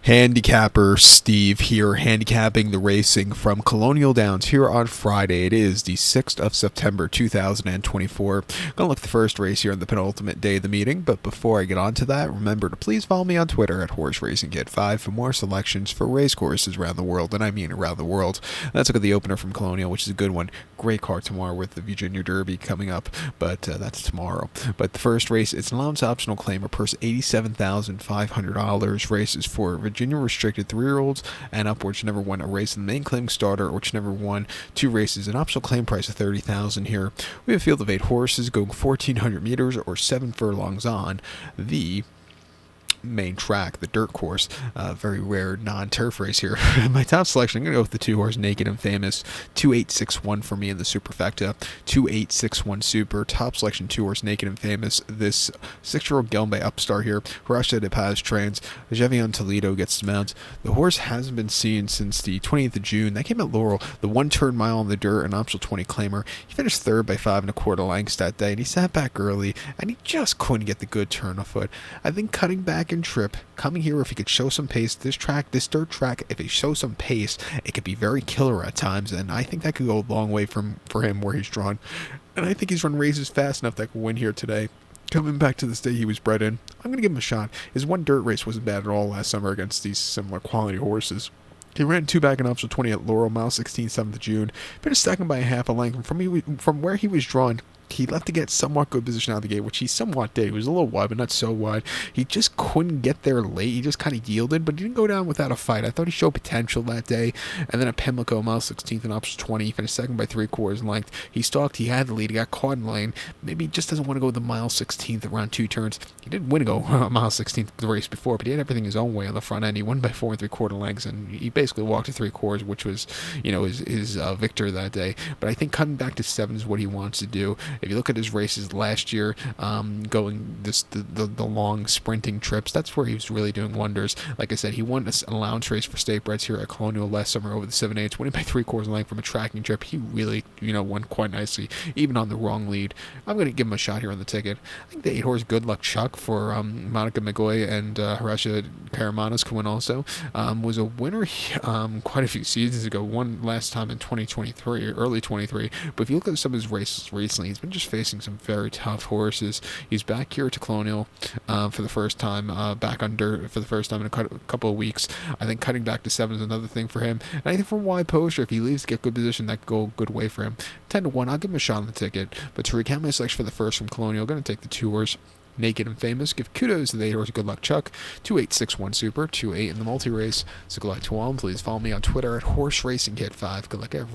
Handicapper Steve here, handicapping the racing from Colonial Downs here on Friday. It is the 6th of September 2024. Gonna look at the first race here on the penultimate day of the meeting, but before I get on to that, remember to please follow me on Twitter at HorseRacingKid5 for more selections for race courses around the world, and I mean around the world. Let's look at the opener from Colonial, which is a good one. Great car tomorrow with the Virginia Derby coming up, but that's tomorrow. But the first race, it's an allowance optional claimer, purse $87,500, races for Virginia restricted 3-year-olds and upwards, never won a race in the main claim starter, which never won 2 races. An optional claim price of $30,000 here. We have a field of 8 horses going 1,400 meters or 7 furlongs on the main track, the dirt course. Very rare non-turf race here. My top selection, I'm going to go with the 2-horse Naked and Famous, 2861 for me in the superfecta, 2861 super. Top selection 2-horse Naked and Famous. This 6-year-old Gelmbe upstart here. Horacio de Paz trains. Jevion Toledo gets to mount. The horse hasn't been seen since the 20th of June. That came at Laurel, the 1-turn mile on the dirt, an optional 20 claimer. He finished 3rd by 5 1/4 lengths that day, and he sat back early, and he just couldn't get the good turn of foot. I think cutting back and trip, coming here, if he could show some pace, this dirt track, if he shows some pace, it could be very killer at times, and I think that could go a long way for him where he's drawn. And I think he's run races fast enough that could win here today. Coming back to the state he was bred in, I'm going to give him a shot. His one dirt race wasn't bad at all last summer against these similar quality horses. He ran 2 back in optional 20 at Laurel, mile 16, 7th of June. Finished second by a half a length. From where he was drawn, he left to get somewhat good position out of the gate, which he somewhat did. He was a little wide, but not so wide. He just couldn't get there late. He just kind of yielded, but he didn't go down without a fight. I thought he showed potential that day. And then at Pimlico, mile 16th and option 20, he finished second by 3/4 length. He stalked. He had the lead. He got caught in lane. Maybe he just doesn't want to go the mile 16th around 2 turns. He did win go mile 16th the race before, but he had everything his own way on the front end. He won by 4 3/4 lengths, and he basically walked to 3/4, which was, his victor that day. But I think cutting back to 7 is what he wants to do. If you look at his races last year, going the long sprinting trips, that's where he was really doing wonders. Like I said, he won an allowance race for state breds here at Colonial last summer over the 7/8, winning by 3/4 length from a tracking trip. He really, won quite nicely, even on the wrong lead. I'm going to give him a shot here on the ticket. I think the 8-horse Good Luck Chuck for Monica McGoy and Horacio Caramanos can win also. Was a winner quite a few seasons ago, won last time in 2023, or early 23. But if you look at some of his races recently, he's been just facing some very tough horses. He's back here to Colonial for the first time, back on dirt for the first time in a couple of weeks. I think cutting back to 7 is another thing for him. And I think from wide poster, if he leaves to get good position, that could go a good way for him. 10-1, I'll give him a shot on the ticket. But to recount my selection for the first from Colonial, I'm going to take the 2-horse Naked and Famous. Give kudos to the 8-horse Good Luck Chuck, 2861 super, 28 in the multi-race. So good luck to all. Please follow me on Twitter at HorseRacingKid5. Good luck everyone.